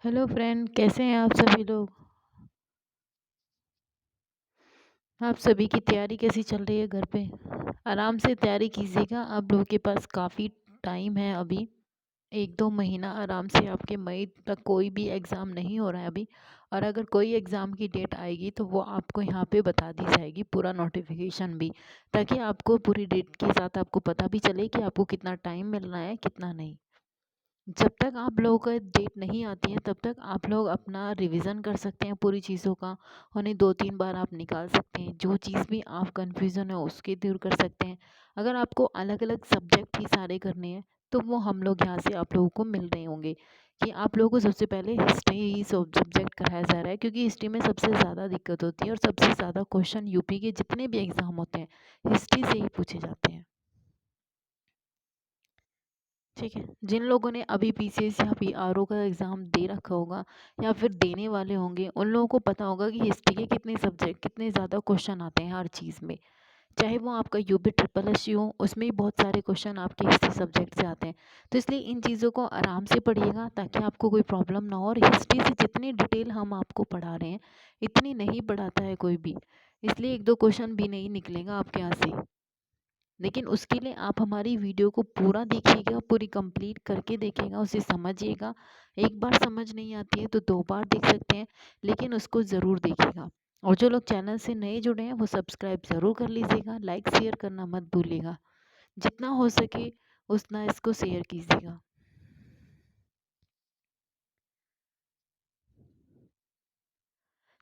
Hello friend, कैसे हैं आप सभी लोग। आप सभी की तैयारी कैसी चल रही है घर पे। आराम से तैयारी कीजिएगा, आप लोगों के पास काफ़ी टाइम है अभी। 1-2 महीना आराम से, आपके मई तक कोई भी एग्ज़ाम नहीं हो रहा है अभी। और अगर कोई एग्ज़ाम की डेट आएगी तो वो आपको यहाँ पे बता दी जाएगी, पूरा नोटिफिकेशन भी, ताकि आपको पूरी डेट के साथ आपको पता भी चले कि आपको कितना टाइम मिल रहा है कितना नहीं। जब तक आप लोगों का डेट नहीं आती है तब तक आप लोग अपना रिवीजन कर सकते हैं पूरी चीज़ों का। उन्हें 2-3 बार आप निकाल सकते हैं, जो चीज़ भी आप कंफ्यूजन है उसके दूर कर सकते हैं। अगर आपको अलग अलग सब्जेक्ट ही सारे करने हैं तो वो हम लोग यहाँ से आप लोगों को मिल रहे होंगे कि आप लोगों को सबसे पहले हिस्ट्री ही सब्जेक्ट कराया जा रहा है, क्योंकि हिस्ट्री में सबसे ज़्यादा दिक्कत होती है और सबसे ज़्यादा क्वेश्चन यूपी के जितने भी एग्ज़ाम होते हैं हिस्ट्री से ही पूछे जाते हैं। ठीक है, जिन लोगों ने अभी पीसीएस या पीआरओ का एग्ज़ाम दे रखा होगा या फिर देने वाले होंगे, उन लोगों को पता होगा कि हिस्ट्री के कितने सब्जेक्ट, कितने ज़्यादा क्वेश्चन आते हैं हर चीज़ में। चाहे वो आपका यूपी ट्रिपल एस हो, उसमें भी बहुत सारे क्वेश्चन आपके हिस्ट्री सब्जेक्ट से आते हैं। तो इसलिए इन चीज़ों को आराम से पढ़िएगा ताकि आपको कोई प्रॉब्लम ना हो। और हिस्ट्री से जितनी डिटेल हम आपको पढ़ा रहे हैं इतनी नहीं पढ़ाता है कोई भी, इसलिए 1-2 क्वेश्चन भी नहीं निकलेगा आपके यहाँ से। लेकिन उसके लिए आप हमारी वीडियो को पूरा देखिएगा, पूरी कंप्लीट करके देखिएगा, उसे समझिएगा। एक बार समझ नहीं आती है तो 2 बार देख सकते हैं, लेकिन उसको ज़रूर देखिएगा। और जो लोग चैनल से नए जुड़े हैं वो सब्सक्राइब ज़रूर कर लीजिएगा, लाइक शेयर करना मत भूलिएगा। जितना हो सके उतना इसको शेयर कीजिएगा।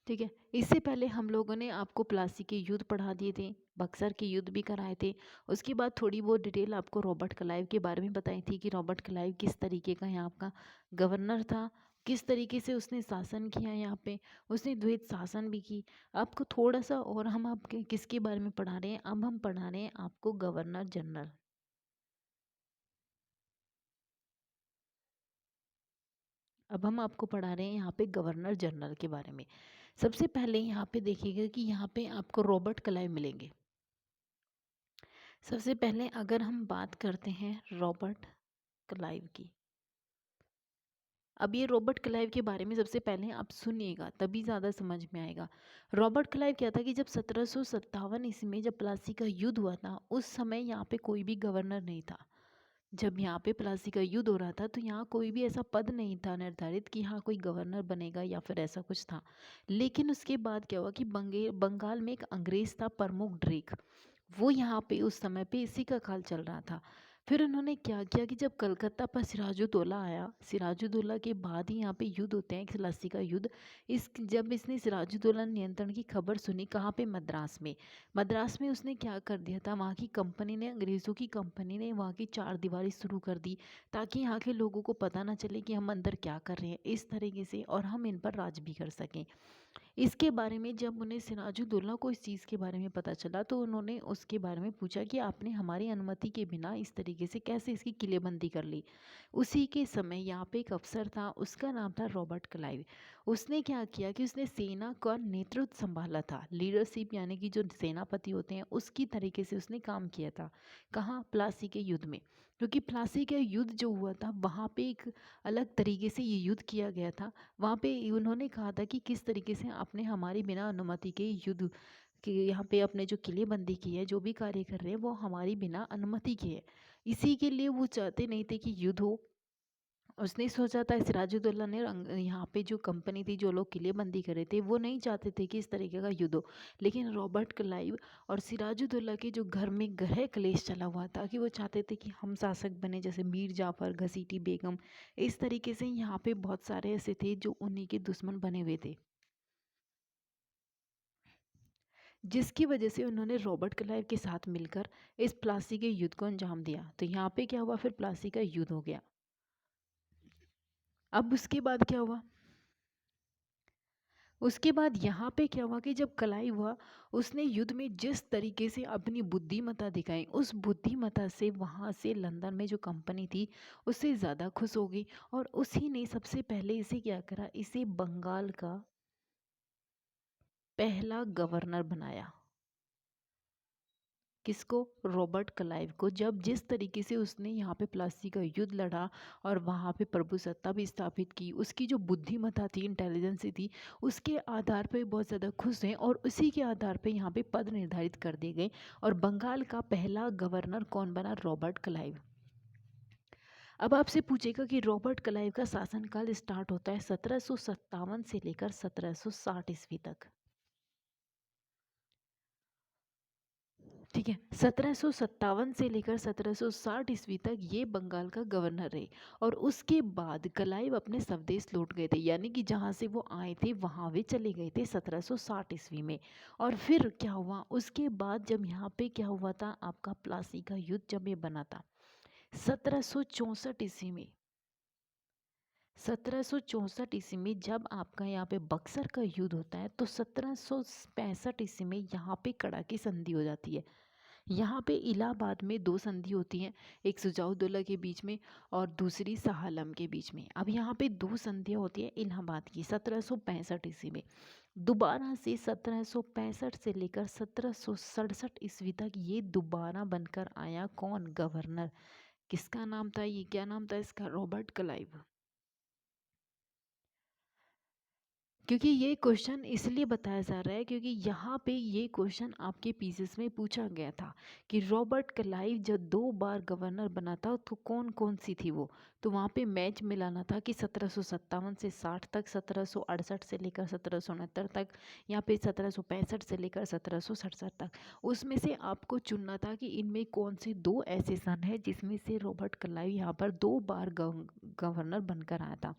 ठीक है, इससे पहले हम लोगों ने आपको प्लासी के युद्ध पढ़ा दिए थे, बक्सर के युद्ध भी कराए थे। उसके बाद थोड़ी बहुत डिटेल आपको रॉबर्ट क्लाइव के बारे में बताई थी कि रॉबर्ट क्लाइव किस तरीके का यहाँ का गवर्नर था, किस तरीके से उसने शासन किया यहाँ पे। उसने द्वैत शासन भी की। आपको थोड़ा सा और हम आपके किसके बारे में पढ़ा रहे हैं, अब हम पढ़ा रहे हैं आपको गवर्नर जनरल। अब हम आपको पढ़ा रहे हैं यहाँ पे गवर्नर जनरल के बारे में। सबसे पहले यहाँ पे देखिएगा कि यहाँ पे आपको रॉबर्ट क्लाइव मिलेंगे। सबसे पहले अगर हम बात करते हैं रॉबर्ट क्लाइव की, अब ये रॉबर्ट क्लाइव के बारे में सबसे पहले आप सुनिएगा तभी ज़्यादा समझ में आएगा। रॉबर्ट क्लाइव क्या था कि जब 1757 ईस्वी में जब प्लासी का युद्ध हुआ था, उस समय यहाँ पे कोई भी गवर्नर नहीं था। जब यहाँ पे प्लासी का युद्ध हो रहा था तो यहाँ कोई भी ऐसा पद नहीं था निर्धारित कि हाँ कोई गवर्नर बनेगा या फिर ऐसा कुछ था। लेकिन उसके बाद क्या हुआ कि बंगाल में एक अंग्रेज था प्रमुख ड्रेक, वो यहाँ पे उस समय पे इसी का काल चल रहा था। फिर उन्होंने क्या किया कि जब कलकत्ता पर सिराजुद्दौला आया, सिराजुद्दौला के बाद ही यहाँ पे युद्ध होते हैं, खलासी का युद्ध। इस जब इसने सिराजुद्दौला नियंत्रण की खबर सुनी, कहाँ पे, मद्रास में। मद्रास में उसने क्या कर दिया था, वहाँ की कंपनी ने, अंग्रेज़ों की कंपनी ने वहाँ की चार दीवारी शुरू कर दी, ताकि यहाँ के लोगों को पता ना चले कि हम अंदर क्या कर रहे हैं इस तरीके से, और हम इन पर राज भी कर सकें। इसके बारे में जब उन्हें सिराजुद्दौला को इस चीज़ के बारे में पता चला तो उन्होंने उसके बारे में पूछा कि आपने हमारी अनुमति के बिना इस तरीके से कैसे इसकी किलेबंदी कर ली। उसी के समय यहाँ पे एक अफसर था, उसका नाम था रॉबर्ट क्लाइव। उसने क्या किया कि उसने सेना का नेतृत्व संभाला था, लीडरशिप यानी कि जो सेनापति होते हैं उसकी तरीके से उसने काम किया था। कहाँ, प्लासी के युद्ध में। क्योंकि प्लासी का युद्ध जो हुआ था वहाँ पे एक अलग तरीके से ये युद्ध किया गया था। वहाँ पे उन्होंने कहा था कि किस तरीके से आपने हमारी बिना अनुमति के युद्ध के यहाँ पे अपने जो किलेबंदी की है, जो भी कार्य कर रहे हैं वो हमारी बिना अनुमति के है। इसी के लिए वो चाहते नहीं थे कि युद्ध हो। उसने सोचा था, सिराजुद्दौला ने यहाँ पे जो कंपनी थी, जो लोग किलेबंदी कर रहे थे, वो नहीं चाहते थे कि इस तरीके का युद्ध हो। लेकिन रॉबर्ट क्लाइव और सिराजुद्दौला के जो घर में गृह क्लेश चला हुआ था कि वो चाहते थे कि हम शासक बने, जैसे मीर जाफ़र, घसीटी बेगम, इस तरीके से यहाँ पे बहुत सारे ऐसे थे जो उन्हीं के दुश्मन बने हुए थे, जिसकी वजह से उन्होंने रॉबर्ट क्लाइव के साथ मिलकर इस प्लासी के युद्ध को अंजाम दिया। तो यहाँ पे क्या हुआ, फिर प्लासी का युद्ध हो गया। अब उसके बाद क्या हुआ, उसके बाद यहाँ पे क्या हुआ कि जब क्लाइव हुआ, उसने युद्ध में जिस तरीके से अपनी बुद्धिमत्ता दिखाई, उस बुद्धिमत्ता से वहाँ से लंदन में जो कंपनी थी उससे ज़्यादा खुश हो गई। और उसी ने सबसे पहले इसे क्या करा, इसे बंगाल का पहला गवर्नर बनाया। किसको? रॉबर्ट क्लाइव को। जब जिस तरीके से उसने यहाँ पे प्लासी का युद्ध लड़ा और वहाँ पे प्रभुसत्ता भी स्थापित की, उसकी जो बुद्धिमत्ता थी, इंटेलिजेंसी थी, उसके आधार पे बहुत ज़्यादा खुश हैं और उसी के आधार पे यहाँ पे पद निर्धारित कर दिए गए और बंगाल का पहला गवर्नर कौन बना? Robert Clive. अब आपसे पूछेगा कि रॉबर्ट क्लाइव का शासनकाल स्टार्ट होता है 1757 से लेकर 1760 ईस्वी तक। ठीक है, 1757 से लेकर 1760 ईस्वी तक ये बंगाल का गवर्नर रहे और उसके बाद क्लाइव अपने स्वदेश लौट गए थे, यानी कि जहाँ से वो आए थे वहाँ वे चले गए थे 1760 ईस्वी में। और फिर क्या हुआ उसके बाद? जब यहाँ पे क्या हुआ था आपका प्लासी का युद्ध जब ये बना था 1764 ईस्वी में, 1764 ईस्वी में जब आपका यहाँ पे बक्सर का युद्ध होता है तो 1765 ईस्वी में यहाँ पे कड़ाकी संधि हो जाती है। यहाँ पे इलाहाबाद में दो संधि होती हैं, एक सुजाउद्दौला के बीच में और दूसरी शाह आलम के बीच में। अब यहाँ पे दो संधियाँ होती हैं इलाहाबाद की 1765 ईस्वी में। दोबारा से 1765 से लेकर 1767 ईस्वी तक ये दोबारा बनकर आया कौन? गवर्नर। किसका नाम था ये? क्या नाम था इसका? Robert Clive. क्योंकि ये क्वेश्चन इसलिए बताया जा रहा है क्योंकि यहाँ पे ये क्वेश्चन आपके पीसीएस में पूछा गया था कि रॉबर्ट क्लाइव जब 2 बार गवर्नर बना था तो कौन कौन सी थी वो। तो वहाँ पे मैच मिलाना था कि 1757 से 60 तक, 1768 से लेकर 1769 तक, या फिर 1765 से लेकर 1767 तक। उसमें से आपको चुनना था कि इनमें कौन से दो ऐसे सन है जिसमें से रॉबर्ट क्लाइव यहाँ पर 2 बार गवर्नर बनकर आया था।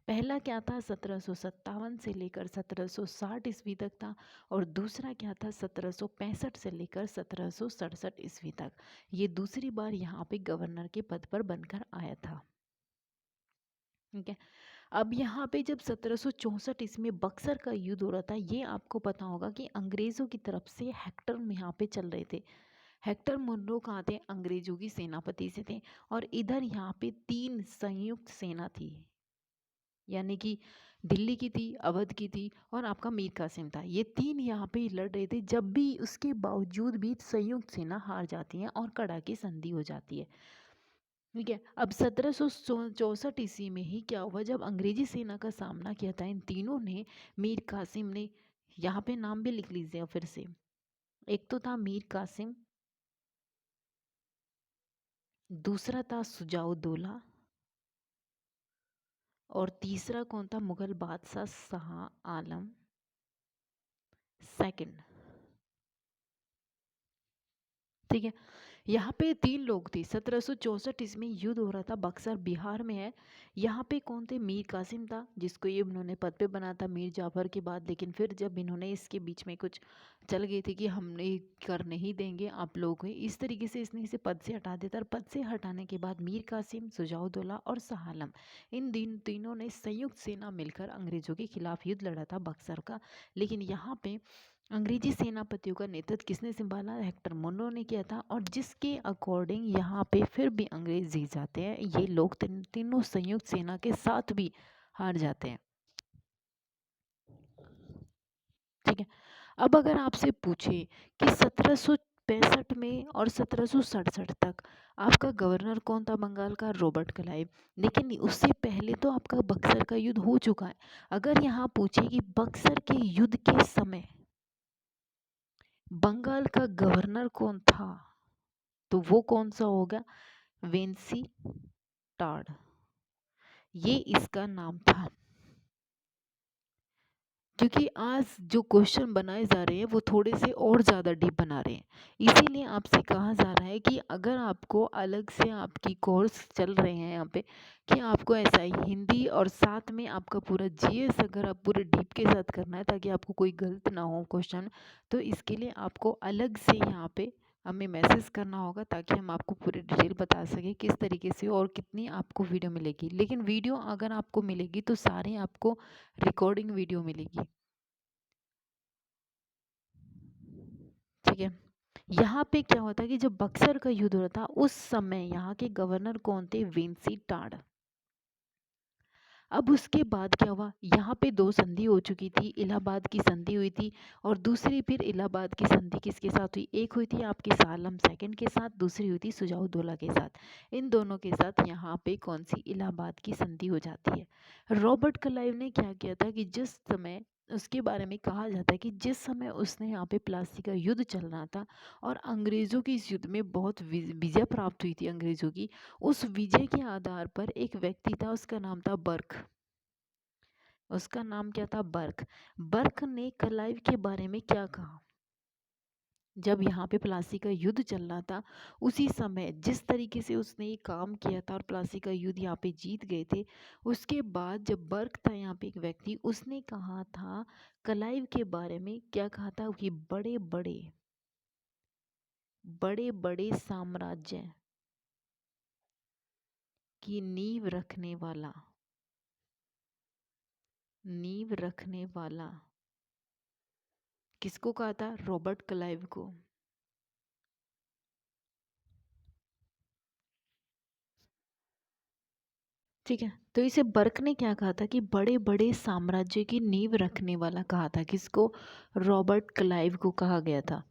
पहला क्या था? 1757 से लेकर 1760 ईस्वी तक था और दूसरा क्या था? 1765 से लेकर 1767 ईस्वी तक। ये दूसरी बार यहाँ पे गवर्नर के पद पर बनकर आया था। ठीक है, अब यहाँ पे जब 1764 ईस्वी में बक्सर का युद्ध हो रहा था, ये आपको पता होगा कि अंग्रेज़ों की तरफ से हेक्टर यहाँ पे चल रहे थे। हेक्टर मुनरो कहाँ थे? अंग्रेजों की सेनापति से थे और इधर यहाँ पे 3 संयुक्त सेना थी, यानी कि दिल्ली की थी, अवध की थी और आपका मीर कासिम था। ये 3 यहाँ पे लड़ रहे थे, जब भी उसके बावजूद भी संयुक्त सेना हार जाती है और कड़ाके संधि हो जाती है। ठीक है, अब 1764 ईस्वी में ही क्या हुआ जब अंग्रेजी सेना का सामना किया था इन तीनों ने, मीर कासिम ने, यहाँ पे नाम भी लिख लीजिए फिर से। एक तो था मीर कासिम, दूसरा था सुजाउद्दौला और तीसरा कौन था? मुगल बादशाह शाह आलम सेकंड। ठीक है, यहाँ पे 3 लोग थे। 1764 इसमें युद्ध हो रहा था, बक्सर बिहार में है। यहाँ पे कौन थे? मीर कासिम था, जिसको ये इन्होंने पद पे बना था मीर जाफर के बाद, लेकिन फिर जब इन्होंने इसके बीच में कुछ चल गई थी कि हमने कर नहीं देंगे आप लोग को, इस तरीके से इसने इसे पद से हटा दिया था। और पद से हटाने के बाद मीर कासिम, सुजाउद्दौला और शाह आलम, इन तीनों ने संयुक्त सेना मिलकर अंग्रेजों के खिलाफ युद्ध लड़ा था बक्सर का। लेकिन यहाँ पे अंग्रेजी सेनापतियों का नेतृत्व किसने संभाला? हेक्टर मुनरो ने किया था और जिसके अकॉर्डिंग यहाँ पे फिर भी अंग्रेज जीत जाते हैं। ये लोग तीनों संयुक्त सेना के साथ भी हार जाते हैं। ठीक है, अब अगर आपसे पूछे कि 1765 में और 1767 तक आपका गवर्नर कौन था बंगाल का? Robert Clive. लेकिन उससे पहले तो आपका बक्सर का युद्ध हो चुका है। अगर यहाँ पूछे कि बक्सर के युद्ध के समय बंगाल का गवर्नर कौन था, तो वो कौन सा होगा? वेंसी टाड, ये इसका नाम था। क्योंकि आज जो क्वेश्चन बनाए जा रहे हैं वो थोड़े से और ज़्यादा डीप बना रहे हैं, इसीलिए आपसे कहा जा रहा है कि अगर आपको अलग से आपकी कोर्स चल रहे हैं यहाँ पे कि आपको ऐसा ही हिंदी और साथ में आपका पूरा जीएस अगर आप पूरे डीप के साथ करना है ताकि आपको कोई गलत ना हो क्वेश्चन, तो इसके लिए आपको अलग से यहाँ पे हमें मैसेज करना होगा ताकि हम आपको पूरी डिटेल बता सकें किस तरीके से और कितनी आपको वीडियो मिलेगी। लेकिन वीडियो अगर आपको मिलेगी तो सारे आपको रिकॉर्डिंग वीडियो मिलेगी। ठीक है, यहाँ पे क्या होता है कि जब बक्सर का युद्ध हो रहा था उस समय यहाँ के गवर्नर कौन थे? वेंसी टाड। अब उसके बाद क्या हुआ, यहाँ पे 2 संधि हो चुकी थी, इलाहाबाद की संधि हुई थी और दूसरी फिर इलाहाबाद की संधि किसके साथ हुई? एक हुई थी आपके शाह आलम सेकंड के साथ, दूसरी हुई थी सुजाउद्दौला के साथ। इन दोनों के साथ यहाँ पे कौन-सी? इलाहाबाद की संधि हो जाती है। रॉबर्ट क्लाइव ने क्या किया था कि जिस समय उसके बारे में कहा जाता है कि जिस समय उसने यहाँ पे प्लासी का युद्ध चल रहा था और अंग्रेज़ों की इस युद्ध में बहुत विजय प्राप्त हुई थी अंग्रेज़ों की, उस विजय के आधार पर एक व्यक्ति था, उसका नाम था बर्क। उसका नाम क्या था? बर्क। बर्क ने क्लाइव के बारे में क्या कहा? जब यहाँ पे प्लासी का युद्ध चल रहा था, उसी समय जिस तरीके से उसने ये काम किया था और प्लासी का युद्ध यहाँ पे जीत गए थे, उसके बाद जब बर्क था यहाँ पे एक व्यक्ति, उसने कहा था क्लाइव के बारे में, क्या कहा था कि बड़े बड़े साम्राज्य की नींव रखने वाला किसको कहा था? रॉबर्ट क्लाइव को। ठीक है, तो इसे बर्क ने क्या कहा था कि बड़े बड़े साम्राज्य की नींव रखने वाला कहा था। किसको? रॉबर्ट क्लाइव को कहा गया था।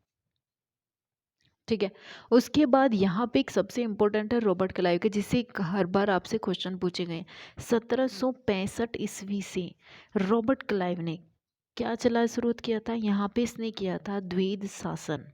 ठीक है, उसके बाद यहाँ पे एक सबसे इम्पोर्टेंट है रॉबर्ट क्लाइव के, जिससे हर बार आपसे क्वेश्चन पूछे गए। 1765 ईस्वी से रॉबर्ट क्लाइव ने क्या चला शुरू किया था? यहाँ पे इसने किया था द्वैध शासन।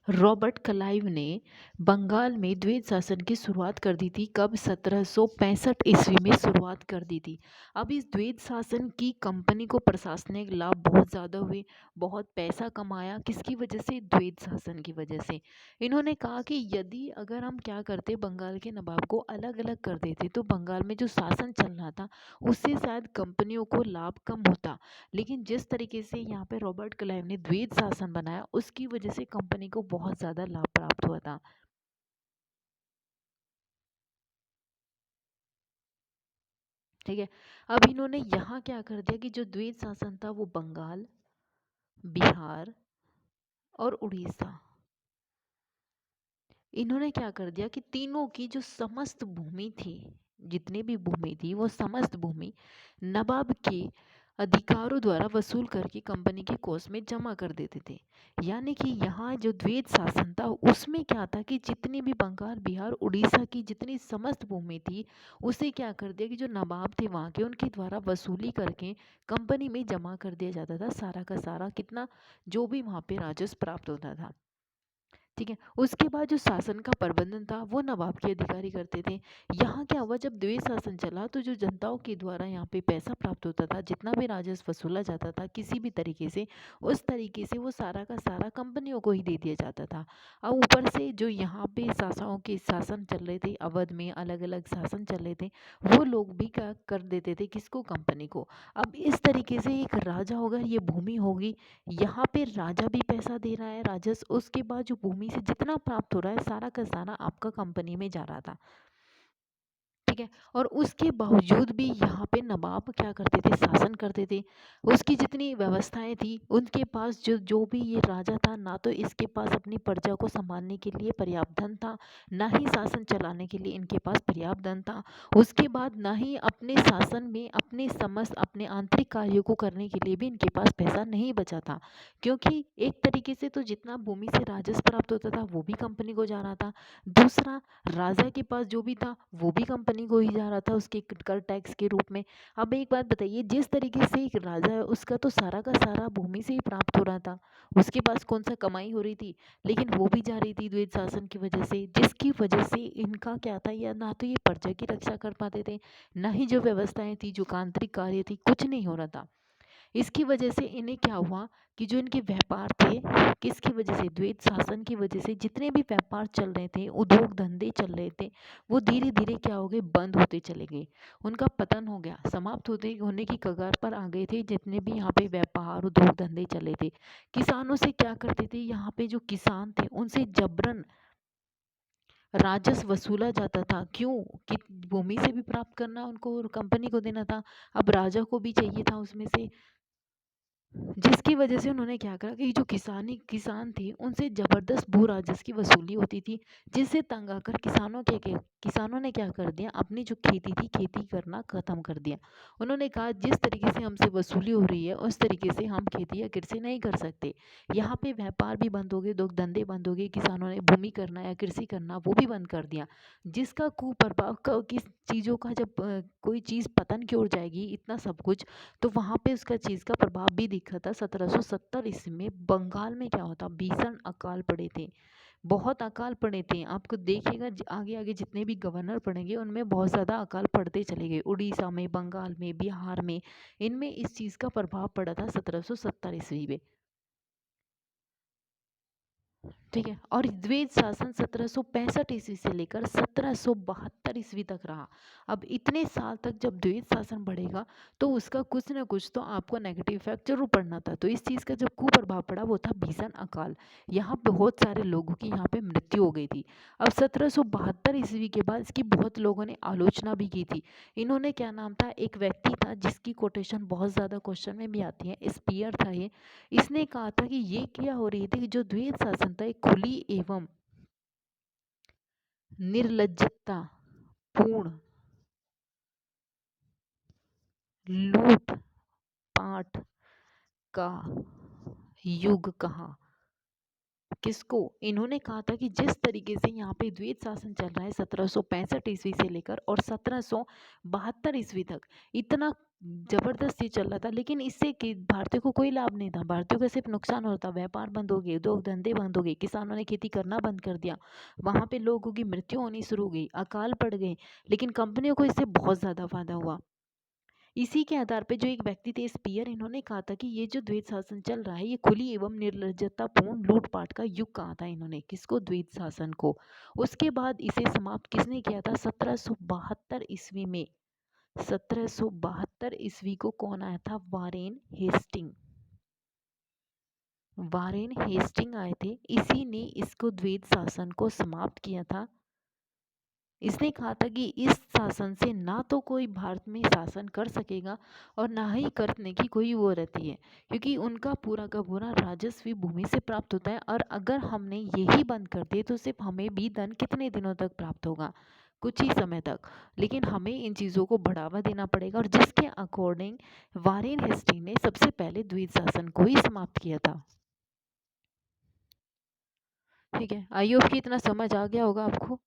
रॉबर्ट क्लाइव ने बंगाल में द्वैध शासन की शुरुआत कर दी थी। कब? 1765 ईस्वी में शुरुआत कर दी थी। अब इस द्वैध शासन की कंपनी को प्रशासनिक लाभ बहुत ज़्यादा हुए, बहुत पैसा कमाया। किसकी वजह से? द्वैध शासन की वजह से। इन्होंने कहा कि यदि अगर हम क्या करते, बंगाल के नवाब को अलग अलग कर देते, तो बंगाल में जो शासन चल रहा था उससे शायद कंपनियों को लाभ कम होता। लेकिन जिस तरीके से यहाँ पे रॉबर्ट क्लाइव ने द्वैध शासन बनाया, उसकी वजह से कंपनी को बहुत ज़्यादा लाभ प्राप्त हुआ था। ठीक है, अब इन्होंने यहाँ क्या कर दिया कि जो द्वैध शासन था वो बंगाल, बिहार और उड़ीसा, इन्होंने क्या कर दिया कि तीनों की जो समस्त भूमि थी, जितनी भी भूमि थी, वो समस्त भूमि नवाब के अधिकारों द्वारा वसूल करके कंपनी के कोष में जमा कर देते थे। यानी कि यहाँ जो द्वैध शासन था उसमें क्या था कि जितनी भी बंगाल, बिहार, उड़ीसा की जितनी समस्त भूमि थी, उसे क्या कर दिया कि जो नवाब थे वहाँ के, उनके द्वारा वसूली करके कंपनी में जमा कर दिया जाता था सारा का सारा, कितना, जो भी वहाँ पे राजस्व प्राप्त होता था। ठीक है, उसके बाद जो शासन का प्रबंधन था वो नवाब के अधिकारी करते थे। यहाँ क्या हुआ, जब द्वैध शासन चला तो जो जनताओं के द्वारा यहाँ पे पैसा प्राप्त होता था, जितना भी राजस्व वसूला जाता था किसी भी तरीके से, उस तरीके से वो सारा का सारा कंपनियों को ही दे दिया जाता था। अब ऊपर से जो यहाँ पे शासकों के शासन चल रहे थे, अवध में अलग अलग शासन चल रहे थे, वो लोग भी क्या कर देते थे, किसको? कंपनी को। अब इस तरीके से एक राजा होगा, ये भूमि होगी, यहाँ पे राजा भी पैसा दे रहा है राजस्व, उसके बाद जो भूमि से जितना प्राप्त हो रहा है सारा का सारा आपका कंपनी में जा रहा था। ठीक है, और उसके बावजूद भी यहाँ पे नवाब क्या करते थे? शासन करते थे। उसकी जितनी व्यवस्थाएं थी, उनके पास जो जो भी ये राजा था, ना तो इसके पास अपनी प्रजा को संभालने के लिए पर्याप्त धन था, ना ही शासन चलाने के लिए इनके पास पर्याप्त धन था। उसके बाद ना ही अपने शासन में अपने समस्त अपने आंतरिक कार्यों को करने के लिए भी इनके पास पैसा नहीं बचा था, क्योंकि एक तरीके से तो जितना भूमि से राजस्व प्राप्त होता था वो भी कंपनी को जा रहा था, दूसरा राजा के पास जो भी था वो भी कंपनी को ही जा रहा था उसके कर टैक्स के रूप में। अब एक बात बताइए, जिस तरीके से एक राजा है उसका तो सारा का सारा भूमि से ही प्राप्त हो रहा था, उसके पास कौन सा कमाई हो रही थी, लेकिन वो भी जा रही थी द्वैध शासन की वजह से, जिसकी वजह से इनका क्या था, या ना तो ये प्रजा की रक्षा कर पाते थे, ना ही जो व्यवस्थाएं थी, जो आंतरिक कार्य थी, कुछ नहीं हो रहा था। इसकी वजह से इन्हें क्या हुआ कि जो इनके व्यापार थे, किसकी वजह से? द्वैध शासन की वजह से जितने भी व्यापार चल रहे थे, उद्योग धंधे चल रहे थे, वो धीरे धीरे क्या हो गए? बंद होते चले गए, उनका पतन हो गया, समाप्त होते होने की कगार पर आ गए थे जितने भी यहाँ पे व्यापार उद्योग धंधे चले थे। किसानों से क्या करते थे, यहाँ पे जो किसान थे उनसे जबरन राजस्व वसूला जाता था। क्यों? कि भूमि से भी प्राप्त करना उनको और कंपनी को देना था। अब राजा को भी चाहिए था उसमें से जिसकी वजह से उन्होंने क्या करा कि जो किसान थे उनसे ज़बरदस्त भू राजस्व की वसूली होती थी, जिससे तंग आकर किसानों ने क्या कर दिया, अपनी जो खेती थी खेती करना ख़त्म कर दिया। उन्होंने कहा जिस तरीके से हमसे वसूली हो रही है उस तरीके से हम खेती या कृषि नहीं कर सकते। यहाँ पे व्यापार भी बंद हो गए, दो धंधे बंद हो गए, किसानों ने भूमि करना या कृषि करना वो भी बंद कर दिया। जिसका कुप्रभाव किस चीज़ों का जब कोई चीज़ पतन की ओर जाएगी इतना सब कुछ, तो वहाँ पे उसका चीज़ का प्रभाव भी दिखा था। 1770 ईस्वी में बंगाल में क्या होता, भीषण अकाल पड़े थे, बहुत अकाल पड़े थे। आपको देखिएगा आगे आगे जितने भी गवर्नर पड़ेंगे उनमें बहुत ज़्यादा अकाल पड़ते चले गए, उड़ीसा में, बंगाल में, बिहार में, इनमें इस चीज़ का प्रभाव पड़ा था 1770 ईस्वी में। ठीक है, और द्वैत शासन 1765 ईस्वी से लेकर 1772 ईस्वी तक रहा। अब इतने साल तक जब द्वैत शासन बढ़ेगा तो उसका कुछ ना कुछ तो आपको नेगेटिव इफेक्ट जरूर पड़ना था। तो इस चीज़ का जो कुप्रभाव पड़ा वो था भीषण अकाल। यहाँ बहुत सारे लोगों की यहाँ पे मृत्यु हो गई थी। अब 1772 ईस्वी के बाद इसकी बहुत लोगों ने आलोचना भी की थी। इन्होंने, क्या नाम था, एक व्यक्ति था जिसकी कोटेशन बहुत ज़्यादा क्वेश्चन में भी आती है, स्पीयर था ये। इसने कहा था कि ये क्या हो रही थी कि जो द्वैत शासन था एक खुली एवं निर्लज्जता पूर्ण लूट पाट का युग कहा। किसको? इन्होंने कहा था कि जिस तरीके से यहाँ पे द्वैत शासन चल रहा है 1765 ईस्वी से लेकर और 1772 ईस्वी तक, इतना जबरदस्त ये चल रहा था, लेकिन इससे भारतीयों को कोई लाभ नहीं था। भारतीयों का सिर्फ नुकसान होता, व्यापार बंद हो गए, दो धंधे बंद हो गए, किसानों ने खेती करना बंद कर दिया, वहां पे लोगों की मृत्यु होनी शुरू हो गई, अकाल पड़ गए, लेकिन कंपनियों को इससे बहुत ज्यादा फायदा हुआ। इसी के आधार पे जो एक व्यक्ति थे स्पीयर, इन्होंने कहा था कि ये जो द्वैत शासन चल रहा है ये खुली एवं निर्लज्जतापूर्ण लूटपाट का युग कहा था इन्होंने। किसको? द्वैत शासन को। उसके बाद इसे समाप्त किसने किया था? 1772 ईस्वी में। 1772 ईस्वी को कौन आया था? Warren Hasting. वारेन हेस्टिंग आए थे, इसी ने इसको द्वैत शासन को समाप्त किया था। इसने कहा था कि इस शासन से ना तो कोई भारत में शासन कर सकेगा और ना ही करने की कोई वो रहती है, क्योंकि उनका पूरा का पूरा राजस्व भूमि से प्राप्त होता है, और अगर हमने यही बंद कर दिए तो सिर्फ हमें भी धन कितने दिनों तक प्राप्त होगा? कुछ ही समय तक। लेकिन हमें इन चीज़ों को बढ़ावा देना पड़ेगा, और जिसके अकॉर्डिंग वारेन हेस्टिंग ने सबसे पहले द्वैत शासन को ही समाप्त किया था। ठीक है, आई होप कि इतना समझ आ गया होगा आपको।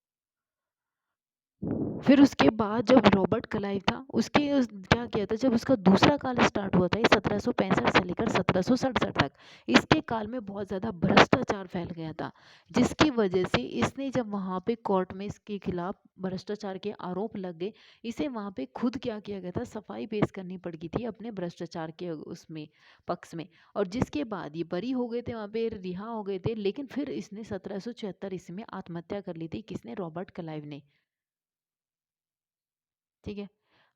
फिर उसके बाद जब रॉबर्ट क्लाइव था क्या किया था, जब उसका दूसरा काल स्टार्ट हुआ था 1765 से लेकर 1767 तक, इसके काल में बहुत ज़्यादा भ्रष्टाचार फैल गया था, जिसकी वजह से इसने जब वहाँ पे कोर्ट में इसके खिलाफ भ्रष्टाचार के आरोप लग गए, इसे वहाँ पे खुद क्या किया गया था, सफाई पेश करनी पड़ गई थी अपने भ्रष्टाचार के उसमें पक्ष में। और जिसके बाद ये बरी हो गए थे, वहाँ पे रिहा हो गए थे, लेकिन फिर इसने 1776 ईस्वी में आत्महत्या कर ली थी। किसने? रॉबर्ट क्लाइव ने। ठीक है,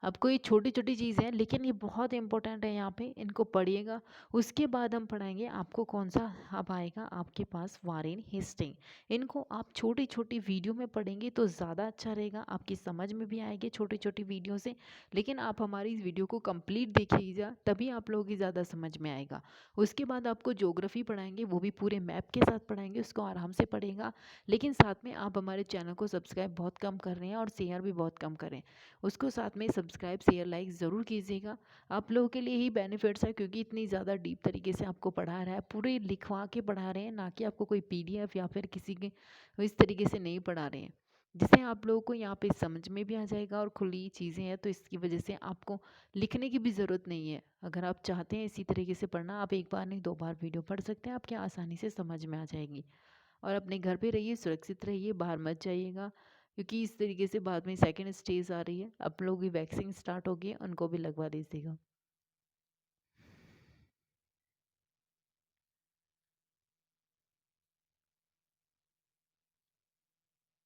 आपको ये छोटी छोटी चीज़ें हैं लेकिन ये बहुत इंपॉर्टेंट है, यहाँ पे इनको पढ़िएगा। उसके बाद हम पढ़ाएंगे आपको कौन सा अब आएगा आपके पास, वारेन हेस्टिंग। इनको आप छोटी छोटी वीडियो में पढ़ेंगे तो ज़्यादा अच्छा रहेगा, आपकी समझ में भी आएगी छोटी छोटी वीडियो से। लेकिन आप हमारी इस वीडियो को कंप्लीट देखिएगा, तभी आप लोगों की ज़्यादा समझ में आएगा। उसके बाद आपको ज्योग्राफी पढ़ाएंगे, वो भी पूरे मैप के साथ पढ़ाएंगे, उसको आराम से पढ़ेगा। लेकिन साथ में आप हमारे चैनल को सब्सक्राइब बहुत कम कर रहे हैं और शेयर भी बहुत कम करें, उसको साथ में सब्सक्राइब शेयर लाइक ज़रूर कीजिएगा। आप लोगों के लिए ही बेनिफिट्स है, क्योंकि इतनी ज़्यादा डीप तरीके से आपको पढ़ा रहा है, पूरे लिखवा के पढ़ा रहे हैं, ना कि आपको कोई पीडीएफ या फिर किसी के इस तरीके से नहीं पढ़ा रहे हैं, जिससे आप लोगों को यहाँ पे समझ में भी आ जाएगा। और खुली चीज़ें हैं तो इसकी वजह से आपको लिखने की भी ज़रूरत नहीं है। अगर आप चाहते हैं इसी तरीके से पढ़ना, आप एक बार नहीं दो बार वीडियो पढ़ सकते हैं, आपके आसानी से समझ में आ जाएगी। और अपने घर पे रहिए, सुरक्षित रहिए, बाहर मत जाइएगा, क्योंकि इस तरीके से बाद में सेकेंड स्टेज आ रही है, आप लोगों की वैक्सीन स्टार्ट होगी, उनको भी लगवा दीजिएगा।